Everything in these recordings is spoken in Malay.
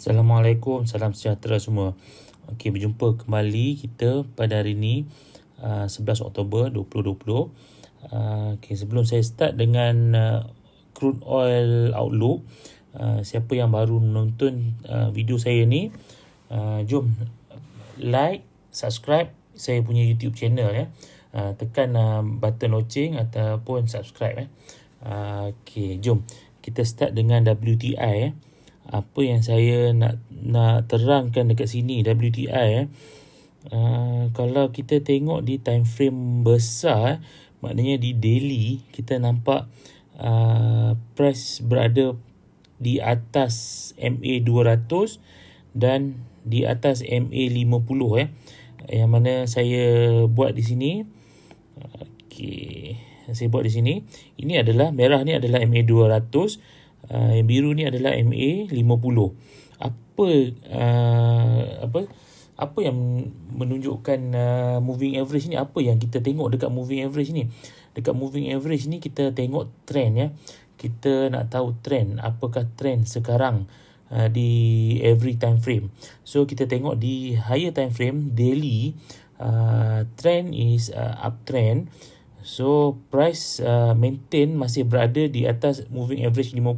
Assalamualaikum, salam sejahtera semua. Okey, berjumpa kembali kita pada hari ini 11 Oktober 2020. Okey, sebelum saya start dengan crude oil outlook, siapa yang baru menonton video saya ni, jom like, subscribe saya punya YouTube channel ya. Tekan button loceng ataupun subscribe. Okey, jom kita start dengan WTI. Apa yang saya nak terangkan dekat sini WTI kalau kita tengok di time frame besar, maknanya di daily kita nampak price berada di atas MA 200 dan di atas MA 50 yang mana saya buat di sini. Okey, saya buat di sini. Ini adalah merah ni adalah MA 200. Yang biru ni adalah MA 50. Apa yang menunjukkan moving average ni? Apa yang kita tengok dekat moving average ni? Dekat moving average ni kita tengok trend ya. Kita nak tahu trend, apakah trend sekarang di every time frame. So kita tengok di higher time frame daily, trend is uptrend. So price maintain masih berada di atas moving average 50.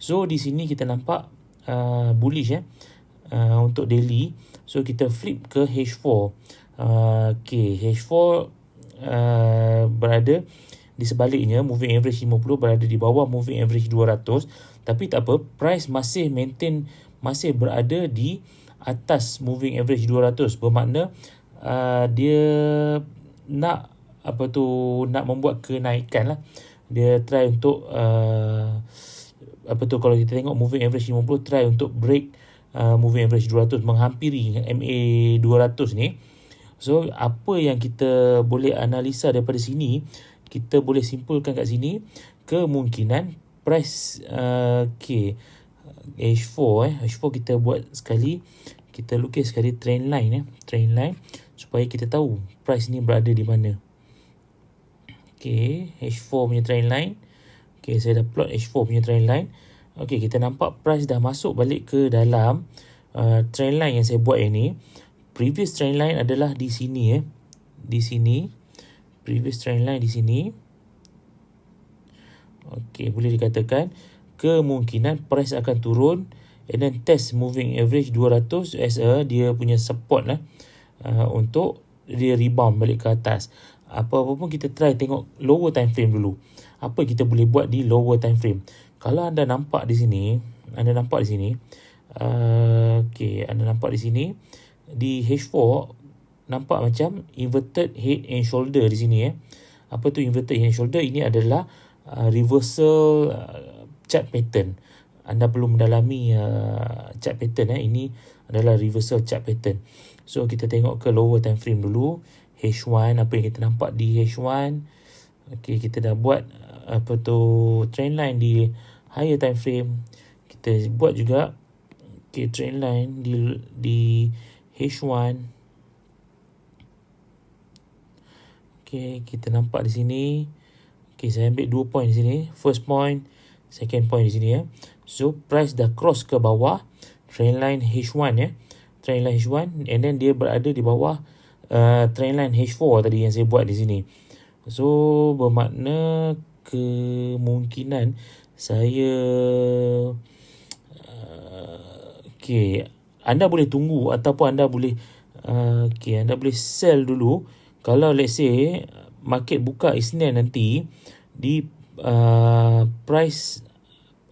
So di sini kita nampak bullish untuk daily. So kita flip ke H4. H4 berada di sebaliknya, moving average 50 berada di bawah moving average 200. Tapi tak apa, price masih maintain, masih berada di atas moving average 200. Bermakna dia nak nak membuat kenaikan lah. Dia try untuk kalau kita tengok moving average 50, try untuk break moving average 200, menghampiri MA 200 ni. So apa yang kita boleh analisa daripada sini, kita boleh simpulkan kat sini kemungkinan price H4 kita buat sekali, kita lukis sekali trend line trend line supaya kita tahu price ni berada di mana. H4 punya trend line. Saya dah plot H4 punya trend line. Kita nampak price dah masuk balik ke dalam trend line yang saya buat ini. Previous trend line adalah di sini di sini. Previous trend line di sini. Boleh dikatakan kemungkinan price akan turun and then test moving average 200 as dia punya support lah, untuk dia rebound balik ke atas. Apa-apa pun kita try tengok lower time frame dulu. Apa kita boleh buat di lower time frame? Kalau anda nampak di sini, anda nampak di sini di H4 nampak macam inverted head and shoulder di sini Apa tu inverted head and shoulder? Ini adalah reversal chart pattern. Anda perlu mendalami chart pattern Ini adalah reversal chart pattern. So kita tengok ke lower time frame dulu. H1, apa yang kita nampak di H1. Kita dah buat trend line di higher time frame. Kita buat juga trend line di H1. Kita nampak di sini. Saya ambil 2 point di sini. First point, second point di sini So price dah cross ke bawah trend line H1 Trend line H1, and then dia berada di bawah trend line H4 tadi yang saya buat di sini. So bermakna kemungkinan saya anda boleh tunggu ataupun anda boleh anda boleh sell dulu. Kalau let's say market buka Isnin nanti di price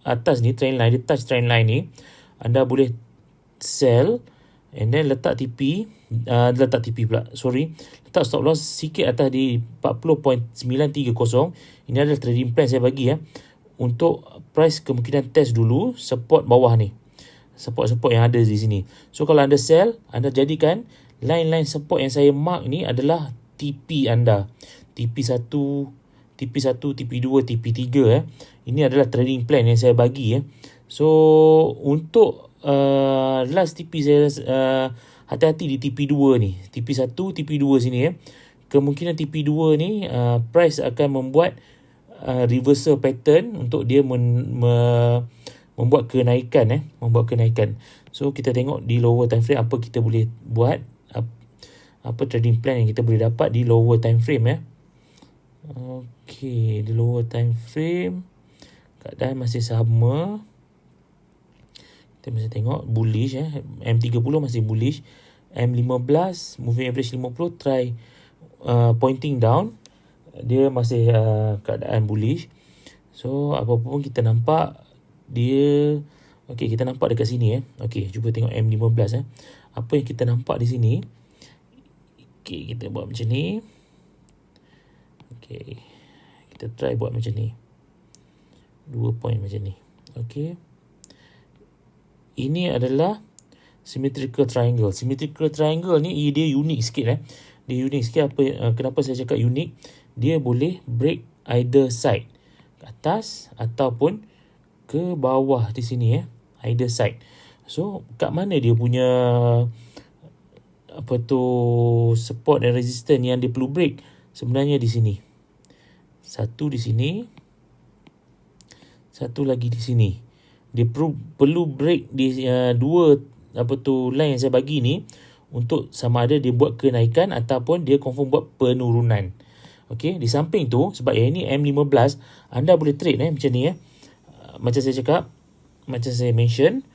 atas ni, trend line, dia touch trend line ni, anda boleh sell and then letak letak stop loss sikit atas di 40.930. Ini adalah trading plan saya bagi untuk price kemungkinan test dulu support bawah ni, support yang ada di sini. So kalau anda sell, anda jadikan line-line support yang saya mark ni adalah TP anda, TP1, TP2, TP3 Ini adalah trading plan yang saya bagi So untuk last TP saya hati-hati di TP2 ni, TP1, TP2 sini Kemungkinan TP2 ni price akan membuat reversal pattern untuk dia membuat kenaikan membuat kenaikan. So kita tengok di lower time frame apa kita boleh buat, apa trading plan yang kita boleh dapat di lower time frame Okey, di lower time frame keadaan masih sama. Kita masih tengok bullish M30 masih bullish. M15 moving average 50 try pointing down. Dia masih keadaan bullish. So apa pun kita nampak dia, okey, kita nampak dekat sini Okey, cuba tengok M15 Apa yang kita nampak di sini? Okey, kita buat macam ni. Okey, kita try buat macam ni. 2 point macam ni. Okey. Ini adalah symmetrical triangle. Symmetrical triangle ni dia unik sikit Dia unik sikit. Kenapa saya cakap unik? Dia boleh break either side, ke atas ataupun ke bawah di sini either side. So kat mana dia punya support dan resistance yang dia perlu break? Sebenarnya di sini. Satu di sini, satu lagi di sini. Dia perlu break di dua line yang saya bagi ni untuk sama ada dia buat kenaikan ataupun dia confirm buat penurunan. Okey, di samping tu, sebab yang ini M15, anda boleh trade macam ni macam saya cakap, macam saya mention,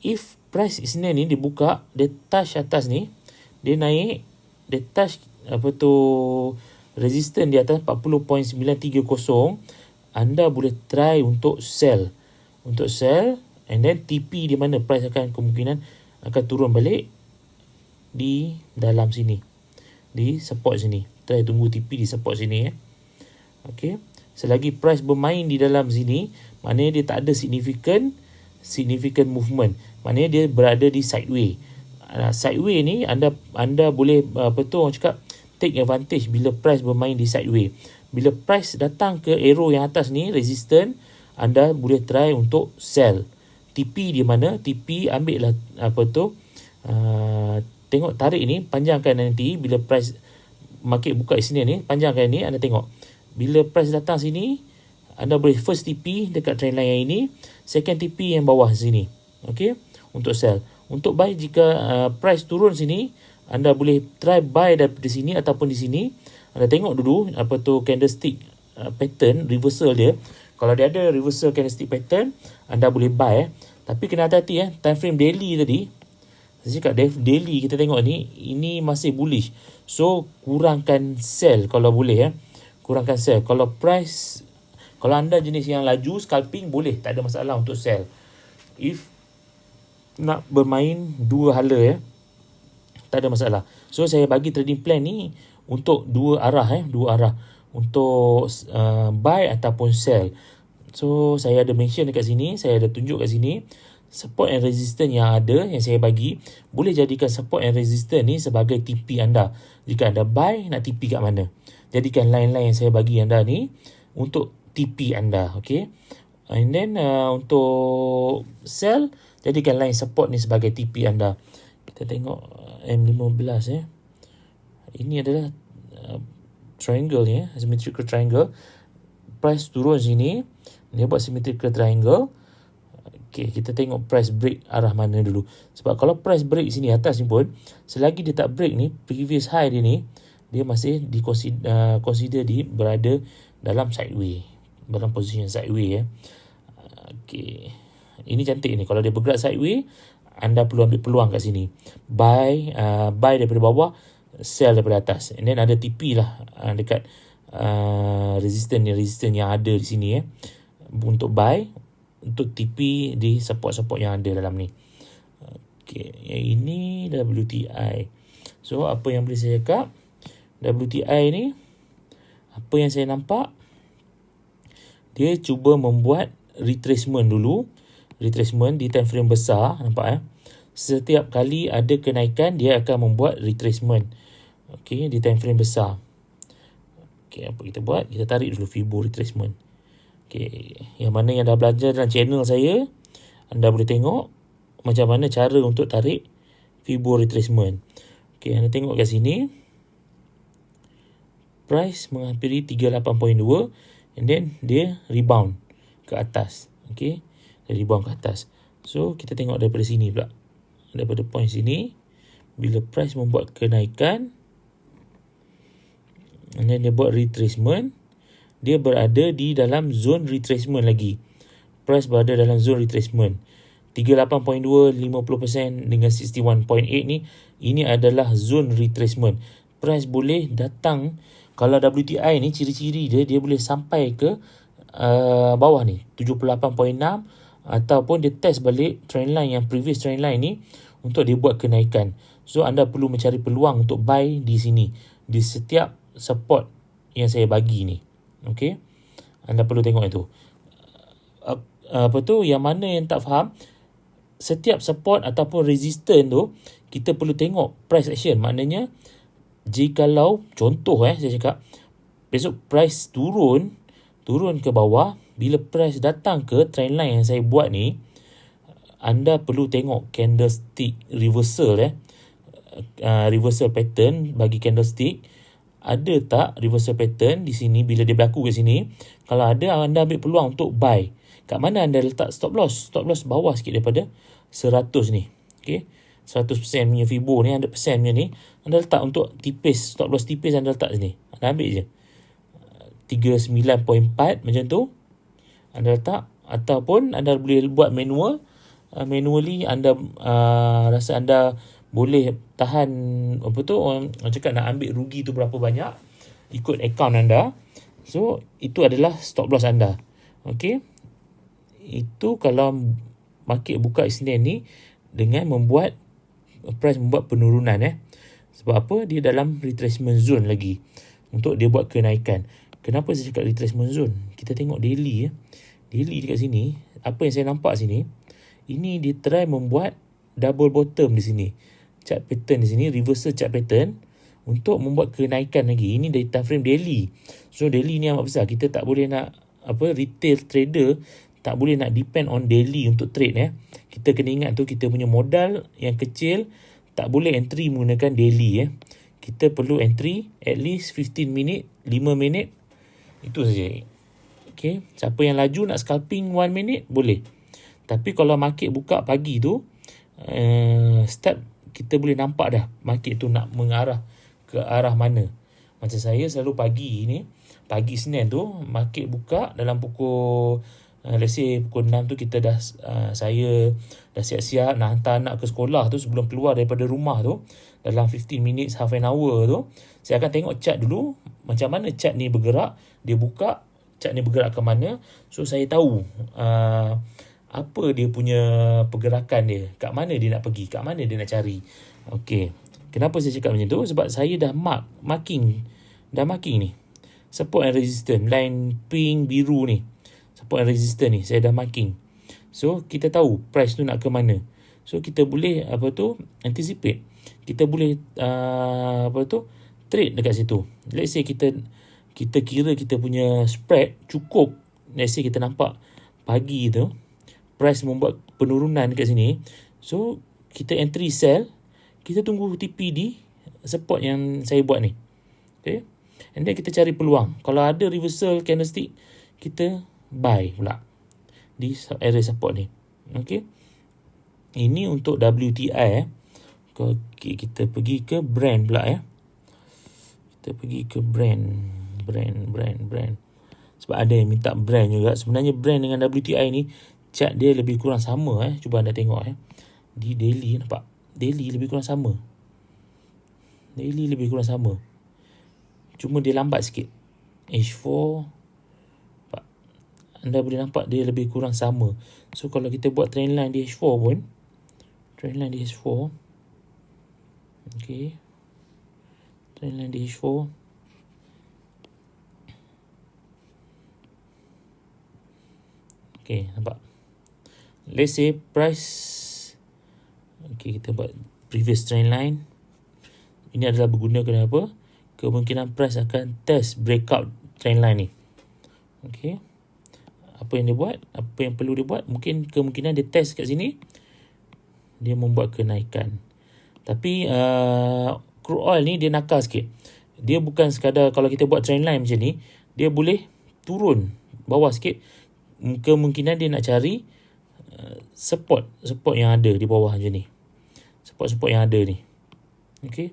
if price Isnin ni dibuka, dia touch atas ni, dia naik, dia touch resistance di atas 40.930, anda boleh try untuk sell. Untuk sell, and then TP di mana price akan kemungkinan akan turun balik di dalam sini, di support sini. Try tunggu TP di support sini Okey, selagi price bermain di dalam sini, maknanya dia tak ada significant movement, maknanya dia berada di sideway. Sideway ni anda boleh orang cakap take advantage bila price bermain di sideway. Bila price datang ke arrow yang atas ni, resistance, anda boleh try untuk sell. TP di mana? TP ambil lah tengok tarik ni, panjangkan nanti bila price market buka di sini ni, panjangkan ni, anda tengok. Bila price datang sini, anda boleh first TP dekat trendline yang ini, second TP yang bawah sini. Okey, untuk sell. Untuk buy, jika price turun sini, anda boleh try buy daripada sini ataupun di sini. Anda tengok dulu candlestick pattern reversal dia. Kalau dia ada reversal candlestick pattern, anda boleh buy Tapi kena hati-hati time frame daily tadi. Saya cakap daily kita tengok ni, ini masih bullish. So kurangkan sell kalau boleh Kurangkan sell. Kalau anda jenis yang laju scalping, boleh, tak ada masalah untuk sell. If nak bermain dua hala tak ada masalah. So saya bagi trading plan ni untuk dua arah untuk buy ataupun sell. So saya ada mention dekat sini, saya ada tunjuk kat sini support and resistance yang ada, yang saya bagi. Boleh jadikan support and resistance ni sebagai TP anda. Jika anda buy, nak TP kat mana? Jadikan line-line yang saya bagi anda ni untuk TP anda. Okay, and then untuk sell, jadikan line support ni sebagai TP anda. Kita tengok M15 Ini adalah triangle ni symmetrical triangle. Price turun sini, dia buat symmetrical triangle. Okay, kita tengok price break arah mana dulu. Sebab kalau price break sini atas ni pun, selagi dia tak break ni, previous high dia ni, dia masih consider berada dalam sideway, dalam position sideway Okay, ini cantik ni. Kalau dia bergerak sideway, anda perlu ambil peluang kat sini. Buy daripada bawah, sell daripada atas. And then ada TP lah dekat resistance yang ada di sini untuk buy, untuk TP di support-support yang ada dalam ni. Okay, yang ini WTI. So apa yang boleh saya cakap, WTI ni, apa yang saya nampak, dia cuba membuat retracement dulu. Retracement di time frame besar, nampak setiap kali ada kenaikan, dia akan membuat retracement. Okay, di time frame besar. Okay, apa kita buat? Kita tarik dulu Fibo retracement. Okay, yang mana yang dah belajar dalam channel saya, anda boleh tengok macam mana cara untuk tarik Fibo retracement. Okay, anda tengok kat sini, price menghampiri 38.2 and then dia rebound ke atas. Okay, dari bawah ke atas. So kita tengok daripada sini pula, daripada point sini, bila price membuat kenaikan and then dia buat retracement, dia berada di dalam zone retracement lagi. Price berada dalam zone retracement 38.2, 50% dengan 61.8 ni, ini adalah zone retracement. Price boleh datang, kalau WTI ni ciri-ciri dia boleh sampai ke bawah ni 78.6, ataupun dia test balik trendline yang previous trendline ni untuk dia buat kenaikan. So anda perlu mencari peluang untuk buy di sini, di setiap support yang saya bagi ni. Okey, anda perlu tengok itu. Apa tu, yang mana yang tak faham, setiap support ataupun resistance tu kita perlu tengok price action. Maknanya jikalau contoh saya cakap besok price turun ke bawah, bila price datang ke trendline yang saya buat ni, anda perlu tengok candlestick reversal reversal pattern bagi candlestick. Ada tak reversal pattern di sini? Bila dia berlaku kat sini, kalau ada, anda ambil peluang untuk buy. Kat mana anda letak stop loss? Stop loss bawah sikit daripada 100 ni. Okay, 100% punya Fibo ni, 100% punya ni, anda letak untuk tipis, stop loss tipis anda letak sini. Anda ambil je 39.4 macam tu anda letak. Ataupun anda boleh buat manually. Anda rasa anda boleh tahan, apa tu, orang cakap nak ambil rugi tu berapa banyak, ikut account anda. So itu adalah stop loss anda. Okay, itu kalau market buka Isnin ni dengan membuat price membuat penurunan sebab apa? Dia dalam retracement zone lagi untuk dia buat kenaikan. Kenapa saya cakap retracement zone? Kita tengok daily daily dekat sini, apa yang saya nampak sini, ini dia try membuat double bottom di sini, chart pattern di sini, reversal chart pattern untuk membuat kenaikan lagi. Ini dari time frame daily. So daily ni amat besar. Kita tak boleh nak retail trader tak boleh nak depend on daily untuk trade Kita kena ingat tu, kita punya modal yang kecil tak boleh entry menggunakan daily Kita perlu entry at least 15 minit, 5 minit. Itu saja. Okay, siapa yang laju nak scalping 1 minit boleh. Tapi kalau market buka pagi tu, start kita boleh nampak dah market tu nak mengarah ke arah mana. Macam saya selalu pagi Senin tu, market buka dalam pukul let's say pukul 6 tu, kita dah saya dah siap-siap nak hantar anak ke sekolah tu. Sebelum keluar daripada rumah tu, dalam 15 minutes, half an hour tu, saya akan tengok chart dulu, macam mana chart ni bergerak. Dia buka, chart ni bergerak ke mana. So saya tahu apa dia punya pergerakan dia, kat mana dia nak pergi, kat mana dia nak cari. Okey, kenapa saya cakap macam tu? Sebab saya dah marking ni support and resistance, line pink biru ni, support and resistance ni saya dah marking. So kita tahu price tu nak ke mana. So kita boleh anticipate. Kita boleh trade dekat situ. Let's say kita kira kita punya spread cukup. Let's say kita nampak pagi tu price membuat penurunan dekat sini. So kita entry sell, kita tunggu TP di support yang saya buat ni. Okay, and then kita cari peluang. Kalau ada reversal candlestick, kita buy pula di area support ni. Okay, ini untuk WTI Okay, kita pergi ke brand pula Kita pergi ke brand. Sebab ada yang minta brand juga. Sebenarnya brand dengan WTI ni chart dia lebih kurang sama Cuba anda tengok di daily, nampak daily lebih kurang sama. Cuma dia lambat sikit. H4, anda boleh nampak dia lebih kurang sama. So kalau kita buat trendline di H4 pun, okay, trendline di H4, okay, nampak. Let's say price, okay, kita buat previous trend line. Ini adalah berguna kenapa? Kemungkinan price akan test breakout trend line ni. Okay, apa yang dia buat, apa yang perlu dia buat, mungkin kemungkinan dia test kat sini, dia membuat kenaikan. Tapi crude oil ni dia nakal sikit. Dia bukan sekadar kalau kita buat trend line macam ni, dia boleh turun bawah sikit. Kemungkinan dia nak cari support yang ada di bawah macam ni. Support yang ada ni. Okey.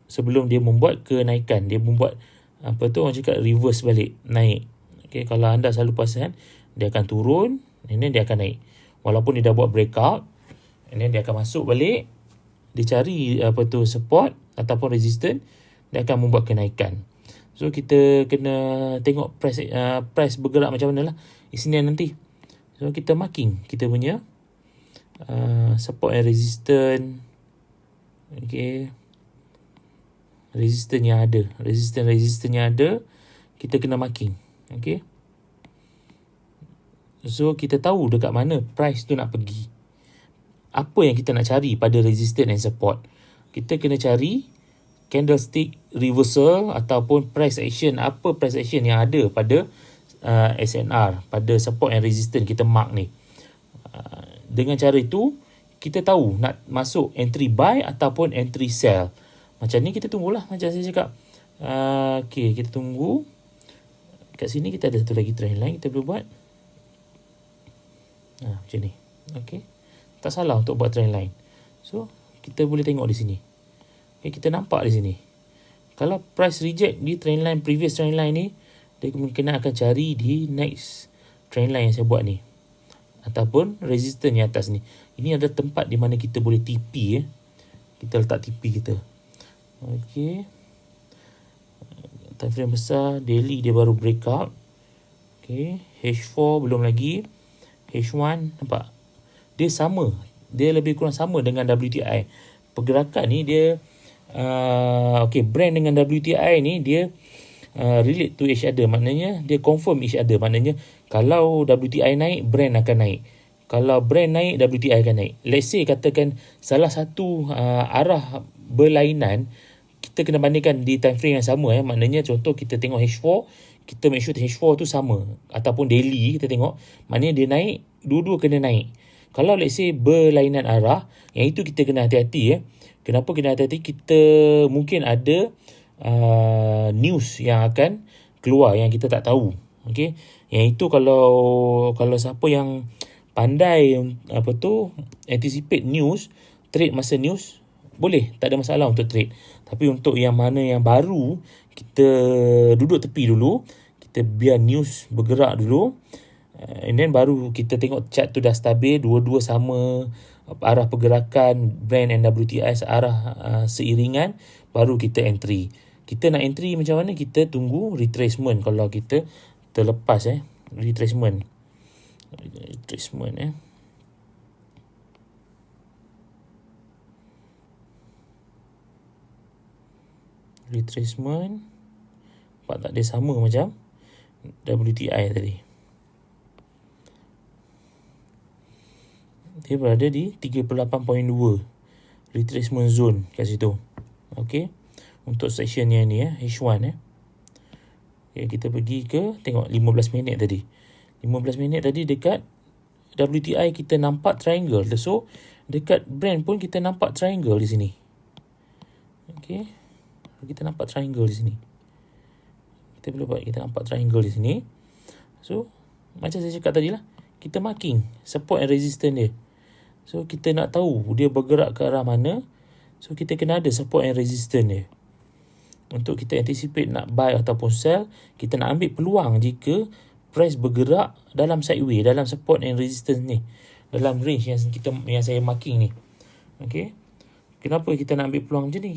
Sebelum dia membuat kenaikan, dia membuat orang cakap reverse balik, naik. Okey, kalau anda selalu perasan, dia akan turun and then dia akan naik. Walaupun dia dah buat breakout, and then dia akan masuk balik, dia cari support ataupun resistance, dia akan membuat kenaikan. So kita kena tengok price bergerak macam mana lah Isnin nanti. So kita marking kita punya support and resistance. Okay, resistance yang ada, resistance yang ada, kita kena marking. Okay, so kita tahu dekat mana price tu nak pergi. Apa yang kita nak cari pada resistance and support? Kita kena cari candlestick reversal ataupun price action. Apa price action yang ada pada SNR, pada support and resistance kita mark ni. Dengan cara itu, kita tahu nak masuk entry buy ataupun entry sell. Macam ni kita tunggulah, macam saya cakap. Okay, kita tunggu. Kat sini kita ada satu lagi trend line kita boleh buat. Macam ni. Okay, tak salah untuk buat trend line. So, kita boleh tengok di sini. Okay, kita nampak di sini. Kalau price reject di trend line, previous trend line ni, dia kemungkinan akan cari di next trend line yang saya buat ni. Ataupun resistance yang atas ni. Ini adalah tempat di mana kita boleh TP. Kita letak TP kita. Okay. Time frame besar, daily dia baru breakout. Okay. H4 belum lagi. H1, nampak? Dia sama. Dia lebih kurang sama dengan WTI. Pergerakan ni dia Brent dengan WTI ni dia relate to each other. Maknanya dia confirm each other. Maknanya kalau WTI naik, Brent akan naik. Kalau Brent naik, WTI akan naik. Let's say katakan salah satu arah berlainan, kita kena bandingkan di time frame yang sama. Maknanya contoh kita tengok H4, kita make sure H4 tu sama. Ataupun daily kita tengok, maknanya dia naik, dua-dua kena naik. Kalau let's say berlainan arah, yang itu kita kena hati-hati. Kenapa kena hati-hati? Kita mungkin ada news yang akan keluar yang kita tak tahu. Okay? Yang itu kalau siapa yang pandai anticipate news, trade masa news, boleh, tak ada masalah untuk trade. Tapi untuk yang mana yang baru, kita duduk tepi dulu, kita biar news bergerak dulu, and then baru kita tengok chart tu dah stabil, dua-dua sama arah pergerakan, Brent and WTI searah seiringan, baru kita entry. Kita nak entry macam mana? Kita tunggu retracement. Kalau kita terlepas retracement nampak tak, dia sama macam WTI tadi. Dia berada di 38.2 retracement zone kat situ. Okay, untuk section yang ni H1 okay, kita pergi ke tengok 15 minit tadi. 15 minit tadi dekat WTI kita nampak triangle. So dekat Brent pun kita nampak triangle di sini. Okay, kita nampak triangle di sini. Kita boleh buat, kita nampak triangle di sini. So macam saya cakap tadi lah, kita marking support and resistance dia. So kita nak tahu dia bergerak ke arah mana. So kita kena ada support and resistance dia. Untuk kita anticipate nak buy ataupun sell, kita nak ambil peluang jika price bergerak dalam sideway, dalam support and resistance ni, dalam range yang saya marking ni. Okay, kenapa kita nak ambil peluang macam ni?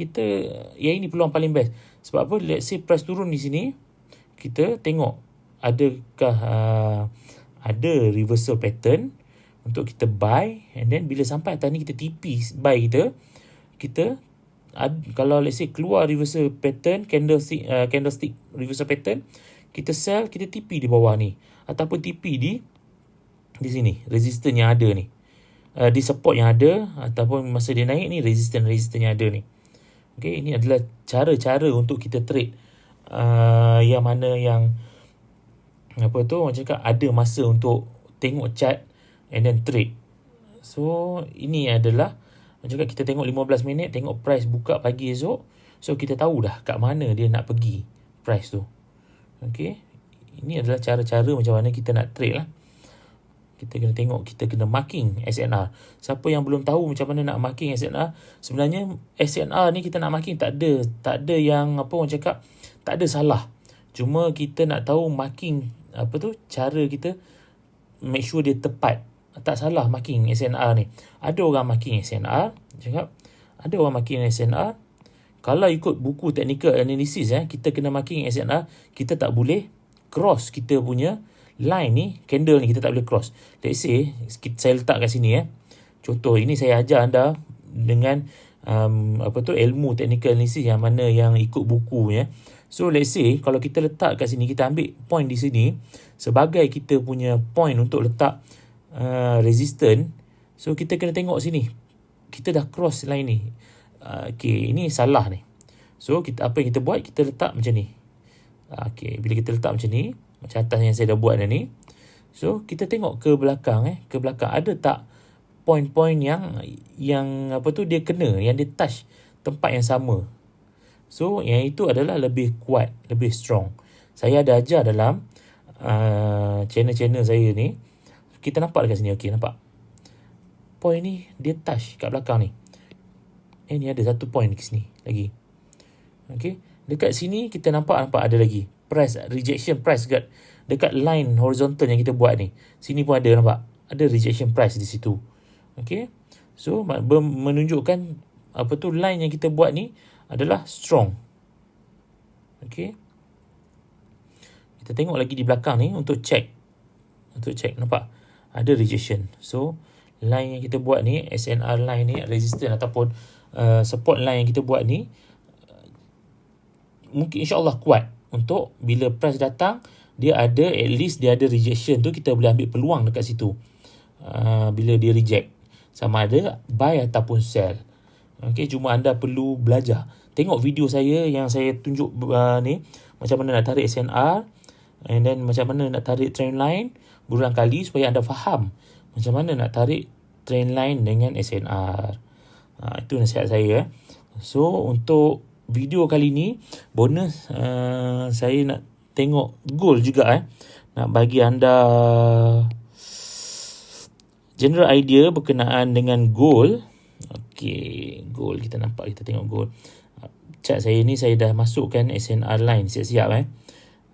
Yang ini peluang paling best. Sebab apa? Let's say price turun di sini, kita tengok adakah ada reversal pattern untuk kita buy, and then bila sampai atas ni kita TP buy kita kalau let's say keluar reversal pattern, candlestick reversal pattern, kita sell, kita TP di bawah ni, ataupun TP di sini resistance yang ada ni, di support yang ada, ataupun masa dia naik ni resistance yang ada ni. Okay, ini adalah cara-cara untuk kita trade yang mana yang orang cakap ada masa untuk tengok chart and then trade. So ini adalah macam kita tengok 15 minit, tengok price buka pagi esok. So kita tahu dah kat mana dia nak pergi price tu. Okay, ini adalah cara-cara macam mana kita nak trade lah. Kita kena tengok, kita kena marking SNR. Siapa yang belum tahu macam mana nak marking SNR, sebenarnya SNR ni kita nak marking tak ada yang apa orang cakap, tak ada salah. Cuma kita nak tahu marking cara kita make sure dia tepat. Tak salah marking SNR ni. Ada orang marking SNR, cakap ada orang marking SNR. Kalau ikut buku technical analysis kita kena marking SNR, kita tak boleh cross kita punya line ni, candle ni kita tak boleh cross. Let's say saya letak kat sini contoh ini saya ajar anda dengan ilmu technical analysis yang mana yang ikut buku So let's say kalau kita letak kat sini, kita ambil point di sini sebagai kita punya point untuk letak resistance. So kita kena tengok sini, kita dah cross line ni. Ini salah ni. So apa yang kita buat, kita letak macam ni. Bila kita letak macam ni, macam atas yang saya dah buat dah ni. So kita tengok ke belakang ke belakang ada tak point-point yang dia kena, yang dia touch tempat yang sama. So yang itu adalah lebih kuat, lebih strong. Saya ada ajar dalam channel-channel saya ni. Kita nampak dekat sini, okey, nampak point ni dia touch kat belakang ni. Ni ada satu point di sini lagi. Okey, dekat sini kita nampak ada lagi price rejection price dekat line horizontal yang kita buat ni. Sini pun ada, nampak ada rejection price di situ. Okey, so menunjukkan line yang kita buat ni adalah strong. Okey, kita tengok lagi di belakang ni untuk check, nampak ada rejection. So line yang kita buat ni, SNR line ni, resistance ataupun support line yang kita buat ni, mungkin insyaAllah kuat untuk bila price datang, dia ada, at least dia ada rejection tu, kita boleh ambil peluang dekat situ. Bila dia reject, sama ada buy ataupun sell. Okay, cuma anda perlu belajar. Tengok video saya yang saya tunjuk ni, macam mana nak tarik SNR, and then macam mana nak tarik trend line berulang kali supaya anda faham macam mana nak tarik trend line dengan SNR. Itu nasihat saya. So untuk video kali ni bonus, saya nak tengok gold juga nak bagi anda general idea berkenaan dengan gold. Okey, gold kita nampak, kita tengok gold. Chart saya ni saya dah masukkan SNR line siap-siap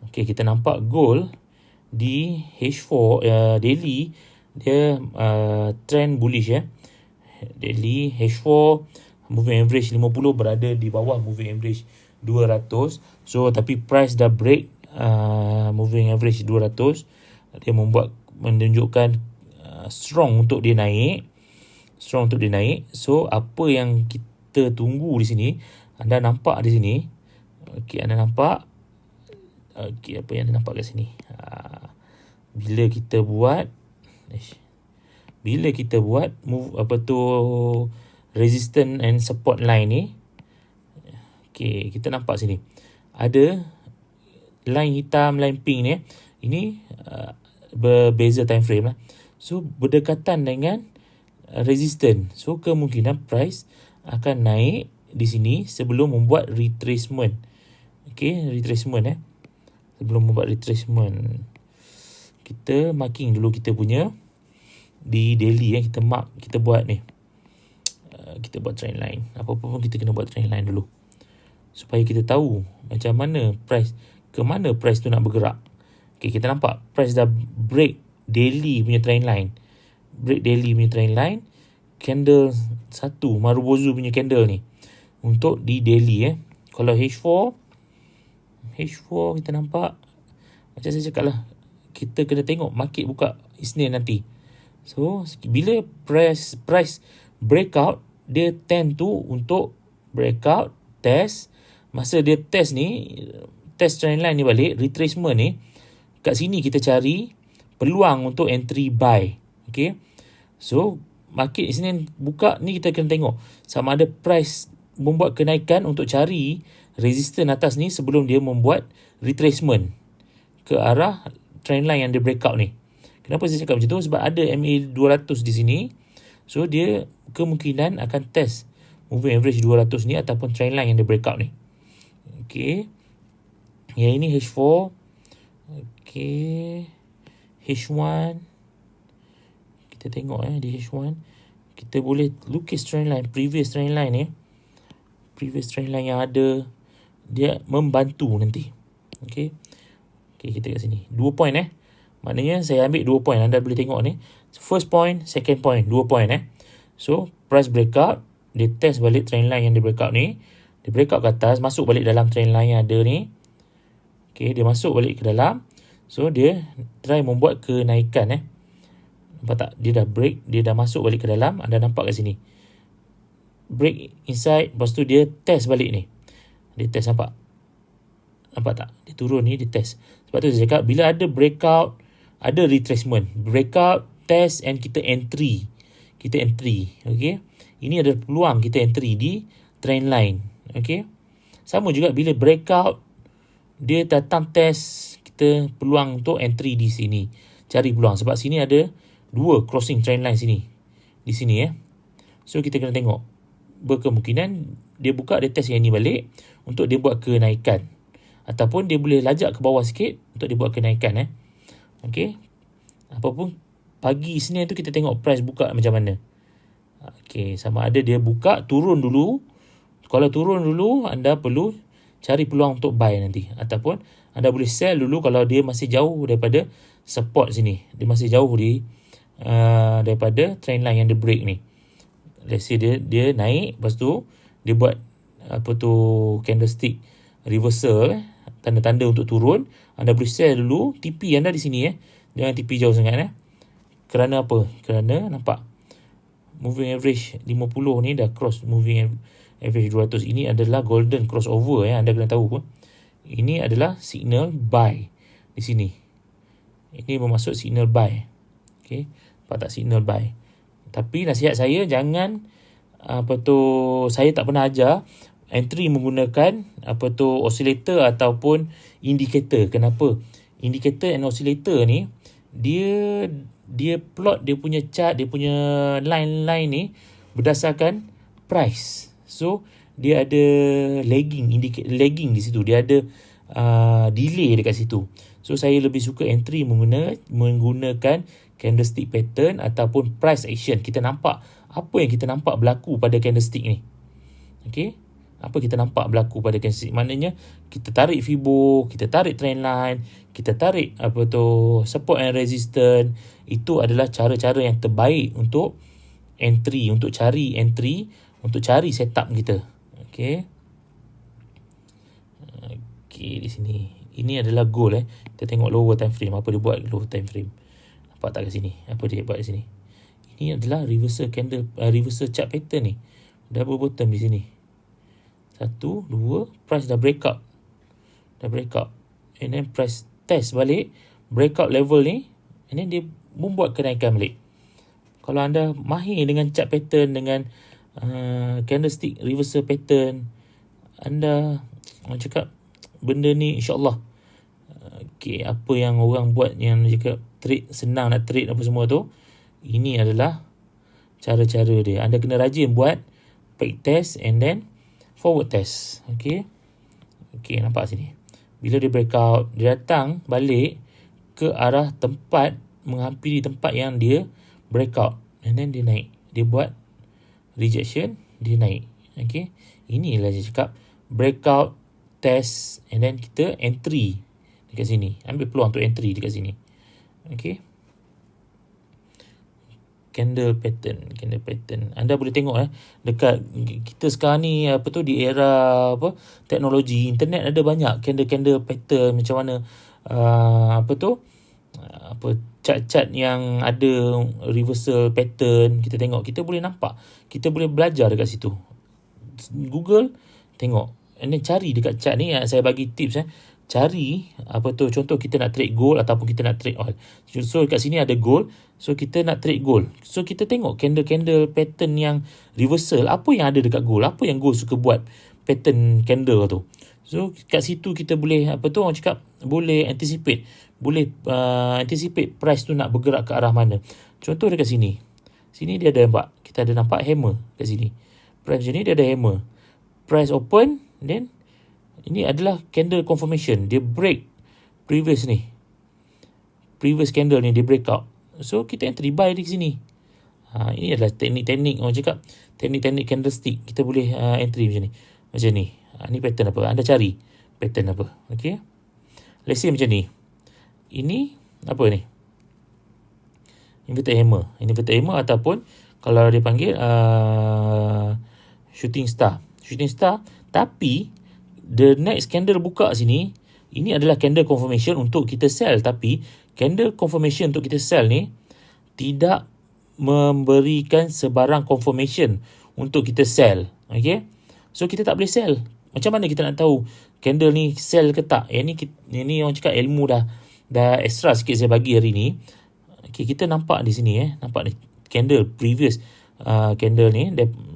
Okey, kita nampak gold di H4 daily dia trend bullish daily H4 moving average 50 berada di bawah moving average 200. So tapi price dah break moving average 200. Dia menunjukkan strong untuk dia naik. So apa yang kita tunggu di sini, anda nampak di sini. Okey, anda nampak. Okey, apa yang anda nampak kat sini? Bila kita buat move resistance and support line ni, okey, kita nampak sini ada line hitam, line pink ni. Ini berbeza time frame lah. So berdekatan dengan resistance. So kemungkinan price akan naik di sini sebelum membuat retracement. Okey, retracement sebelum membuat retracement, kita marking dulu kita punya di daily kita mark, kita buat ni, kita buat trend line. Apa-apa pun kita kena buat trend line dulu supaya kita tahu macam mana price, ke mana price tu nak bergerak. Okey, kita nampak price dah break daily punya trend line. Candle satu, Marubozu punya candle ni untuk di daily Kalau H4 kita nampak, macam saya cakap lah, kita kena tengok market buka Isnin nanti. So bila price breakout, dia tend tu untuk breakout, test. Masa dia test ni, test trend line ni balik, retracement ni, kat sini kita cari peluang untuk entry buy. Okay, so market Isnin buka ni, kita kena tengok sama ada price membuat kenaikan untuk cari resistance atas ni sebelum dia membuat retracement ke arah trend line yang dia breakout ni. Kenapa saya cakap macam tu? Sebab ada MA 200 di sini. So dia kemungkinan akan test moving average 200 ni ataupun trend line yang dia breakout ni. Okey, yang ini H4. Okey, H1. Kita tengok di H1, kita boleh lukis trend line, previous trend line previous trend line yang ada, dia membantu nanti. Okay, kita kat sini 2 point maknanya saya ambil 2 point. Anda boleh tengok ni, first point, second point, 2 point So price breakout, dia test balik trend line yang dia breakout ni, dia breakout ke atas, masuk balik dalam trend line yang ada ni. Okay, dia masuk balik ke dalam, so dia try membuat kenaikan nampak tak, dia dah break, dia dah masuk balik ke dalam. Anda nampak kat sini, break inside, lepas tu dia test balik ni, dia test, nampak tak, dia turun ni, dia test. Sebab tu saya cakap, bila ada breakout, ada retracement, breakout, test, and kita entry. Okay, ini ada peluang kita entry di trend line. Okay, sama juga bila breakout, dia datang test, kita peluang untuk entry di sini, cari peluang. Sebab sini ada 2 crossing trend line sini, di sini so kita kena tengok, berkemungkinan dia buka, dia test yang ni balik untuk dia buat kenaikan, ataupun dia boleh lajak ke bawah sikit untuk dia buat kenaikan Okay, apapun, pagi Isnin tu kita tengok price buka macam mana. Okay, sama ada dia buka, turun dulu. Kalau turun dulu, anda perlu cari peluang untuk buy nanti, ataupun anda boleh sell dulu kalau dia masih jauh daripada support sini, dia masih jauh daripada trend line yang dia break ni. Let's say dia naik, lepas tu dia buat candlestick reversal, tanda-tanda untuk turun. Anda boleh sell dulu, TP anda di sini jangan TP jauh sangat Kerana apa? Kerana nampak moving average 50 ni dah cross moving average 200. Ini adalah golden crossover anda kena tahu ini adalah signal buy di sini. Ini bermaksud signal buy. Okay, nampak tak, signal buy. Tapi nasihat saya, jangan saya tak pernah ajar entry menggunakan oscillator ataupun indicator. Kenapa? Indicator and oscillator ni, dia plot dia punya chart, dia punya line ni berdasarkan price. So dia ada lagging di situ, dia ada delay dekat situ. So saya lebih suka entry menggunakan candlestick pattern ataupun price action. Kita nampak apa yang kita nampak berlaku pada candlestick ni. Okay, apa kita nampak berlaku pada candlestick, maknanya kita tarik Fibo, kita tarik trend line, kita tarik support and resistance. Itu adalah cara-cara yang terbaik untuk entry, untuk cari setup kita. Okay, di sini ini adalah goal Kita tengok lower time frame, apa dia buat lower time frame. Nampak tak kat sini, apa dia buat di sini. Ini adalah reversal candle, reversal chart pattern ni, double bottom di sini. 1, 2, price dah breakout, and then price test balik breakout level ni, and then dia membuat kenaikan balik. Kalau anda mahir dengan chart pattern, dengan candlestick reversal pattern, anda cakap benda ni insyaAllah apa yang orang buat, yang cakap trade senang, nak trade apa semua tu, ini adalah cara-cara dia. Anda kena rajin buat back test and then forward test. Okay, nampak sini, bila dia breakout, dia datang balik ke arah tempat, menghampiri tempat yang dia breakout, and then dia naik, dia buat rejection, dia naik. Okay, inilah saya cakap breakout, test, and then kita entry dekat sini, ambil peluang untuk entry dekat sini. Okay, candle pattern. Anda boleh tengok dekat kita sekarang ni di era teknologi internet, ada banyak candle pattern macam mana chart-chart yang ada reversal pattern. Kita tengok, kita boleh nampak, kita boleh belajar dekat situ. Google, tengok, and then cari dekat chart ni. Saya bagi tips cari contoh kita nak trade gold ataupun kita nak trade oil. So kat sini ada gold, so kita nak trade gold, so kita tengok candle pattern yang reversal, apa yang ada dekat gold, apa yang gold suka buat pattern candle tu. So kat situ kita boleh orang cakap boleh anticipate, anticipate price tu nak bergerak ke arah mana. Contoh dekat sini dia ada nampak, kita ada nampak hammer kat sini. Price macam ni, dia ada hammer, price open, then ini adalah candle confirmation, dia break previous candle ni, dia breakout. So kita entry buy di sini. Ini adalah teknik-teknik, orang cakap teknik-teknik candlestick. Kita boleh entry macam ni. Macam ni. Ni pattern apa? Anda cari pattern apa. Okay. Let's say macam ni. Ini apa ni? Inverted hammer. Inverted hammer ataupun kalau dia panggil shooting star. Shooting star. Tapi the next candle buka sini, ini adalah candle confirmation untuk kita sell. Tapi candle confirmation untuk kita sell ni tidak memberikan sebarang confirmation untuk kita sell. Okay. So kita tak boleh sell. Macam mana kita nak tahu candle ni sell ke tak? Yang ni orang cakap ilmu dah extra sikit saya bagi hari ni. Okay, kita nampak di sini nampak ni candle previous candle ni,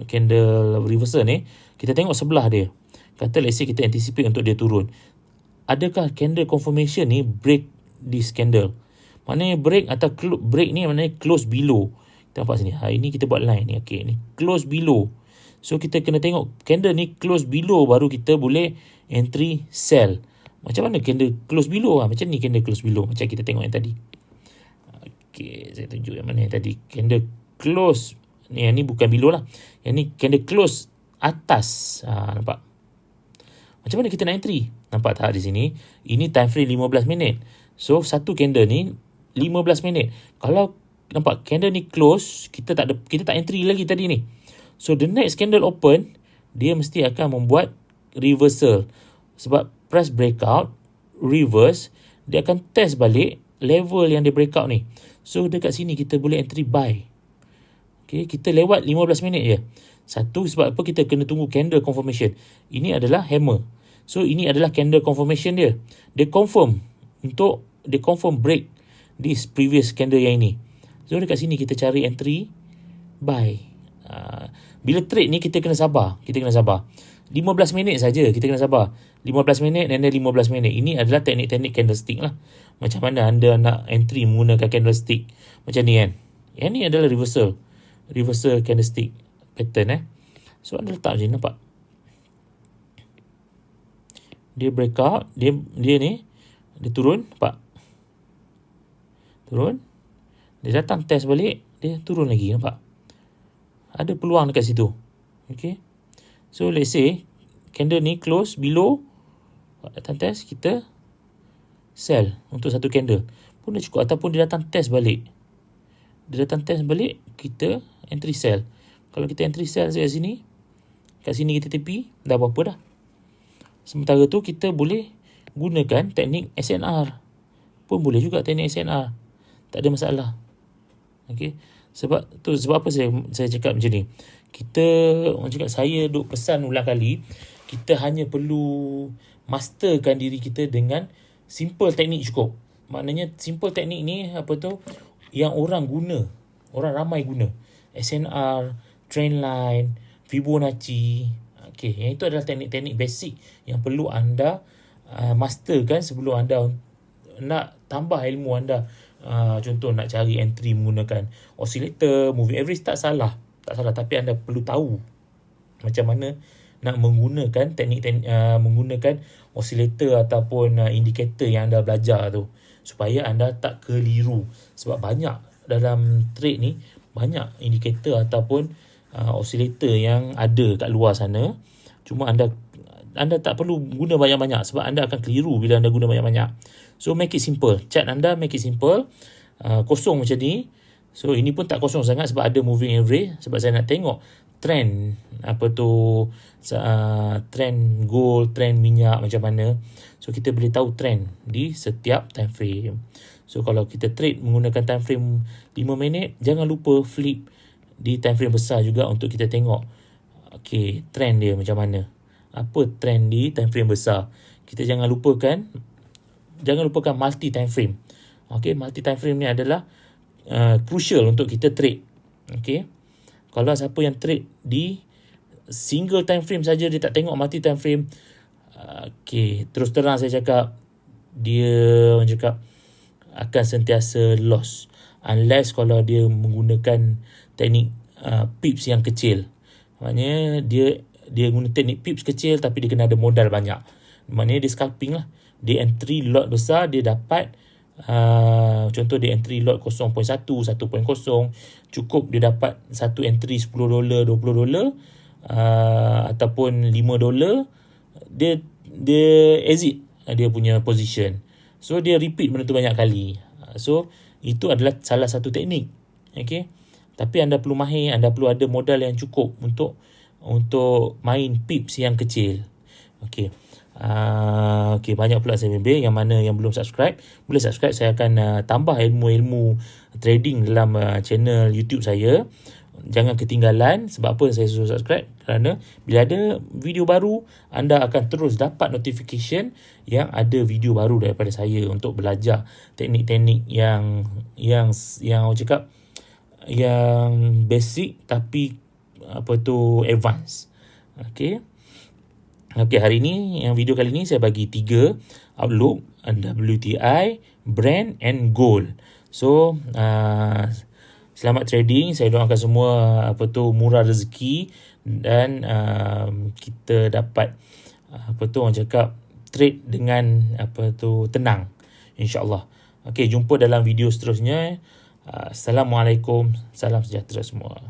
candle reversal ni, kita tengok sebelah dia. Kata let's say kita anticipate untuk dia turun. Adakah candle confirmation ni break this candle? Maknanya break atau break ni maknanya close below. Kita nampak sini. Ini kita buat line ni. Okay, ni close below. So kita kena tengok candle ni close below baru kita boleh entry sell. Macam mana candle close below? Macam ni candle close below. Macam kita tengok yang tadi. Okay, saya tunjuk yang mana yang tadi. Candle close. Yang ni bukan below lah. Yang ni candle close atas. Nampak? Macam mana kita nak entry? Nampak tak di sini? Ini time frame 15 minit. So, satu candle ni 15 minit. Kalau nampak candle ni close, kita tak entry lagi tadi ni. So, the next candle open, dia mesti akan membuat reversal. Sebab price breakout, reverse, dia akan test balik level yang dia breakout ni. So, dekat sini kita boleh entry buy. Okay, kita lewat 15 minit je. Satu, sebab apa kita kena tunggu candle confirmation. Ini adalah hammer. So, ini adalah candle confirmation dia. Dia confirm break this previous candle yang ini. So, dekat sini kita cari entry buy. Bila trade ni kita kena sabar. 15 minit saja kita kena sabar. 15 minit and then 15 minit. Ini adalah teknik-teknik candlestick lah. Macam mana anda nak entry menggunakan candlestick. Macam ni kan. Yang ni adalah reversal candlestick pattern So anda letak je, nampak? Dia breakout, dia ni, dia turun, nampak? Turun. Dia datang test balik, dia turun lagi, nampak? Ada peluang dekat situ. Okay. So let's say candle ni close below, datang test, kita sell untuk satu candle pun dah cukup. Ataupun dia datang test balik, kita entry sell. Kalau kita entry sell kat sini kita tepi, dah berapa dah. Sementara tu kita boleh gunakan teknik SNR. Pun boleh juga teknik SNR. Tak ada masalah. Okay. Sebab apa saya cakap macam ni. Saya duk pesan ulang kali, kita hanya perlu masterkan diri kita dengan simple teknik cukup. Maknanya simple teknik ni yang orang ramai guna. SNR, trendline, Fibonacci. Okay, yang itu adalah teknik-teknik basic yang perlu anda masterkan sebelum anda nak tambah ilmu anda. Contoh nak cari entry menggunakan oscillator, moving average, tak salah, tapi anda perlu tahu macam mana nak menggunakan menggunakan oscillator ataupun indikator yang anda belajar tu, supaya anda tak keliru. Sebab banyak dalam trade ni, banyak indikator ataupun oscillator yang ada kat luar sana. Cuma anda tak perlu guna banyak-banyak sebab anda akan keliru bila anda guna banyak-banyak. So make it simple. Chart anda make it simple. Kosong macam ni. So ini pun tak kosong sangat sebab ada moving average. Sebab saya nak tengok trend trend gold, trend minyak macam mana. So kita boleh tahu trend di setiap time frame. So kalau kita trade menggunakan time frame 5 minit, jangan lupa flip di time frame besar juga untuk kita tengok trend dia macam mana. Apa trend di time frame besar. Kita jangan lupakan multi time frame. Multi time frame ni adalah crucial untuk kita trade. Kalau siapa yang trade di single time frame saja, dia tak tengok multi time frame, terus terang saya cakap, dia akan sentiasa loss. Unless kalau dia menggunakan teknik pips yang kecil. Maknanya dia guna teknik pips kecil tapi dia kena ada modal banyak. Maknanya dia scalping lah. Dia entry lot besar, dia dapat Contoh dia entry lot 0.1, 1.0, cukup dia dapat satu entry $10, $20, ataupun $5, dia exit dia punya position. So dia repeat benda tu banyak kali. So itu adalah salah satu teknik. Okay, tapi anda perlu mahir, anda perlu ada modal yang cukup untuk main pips yang kecil. Okay. Okay, banyak pula saya bimbing. Yang mana yang belum subscribe, boleh subscribe. Saya akan tambah ilmu-ilmu trading dalam channel YouTube saya. Jangan ketinggalan. Sebab apa saya suruh subscribe? Kerana bila ada video baru, anda akan terus dapat notification yang ada video baru daripada saya, untuk belajar teknik-teknik yang orang cakap yang basic tapi advance. Okay. Okay, hari ni, yang video kali ni saya bagi 3 outlook: WTI, Brent and Gold. So, selamat trading. Saya doakan semua murah rezeki dan kita dapat orang cakap trade dengan tenang, insya-Allah. Okay, jumpa dalam video seterusnya. Assalamualaikum, salam sejahtera semua.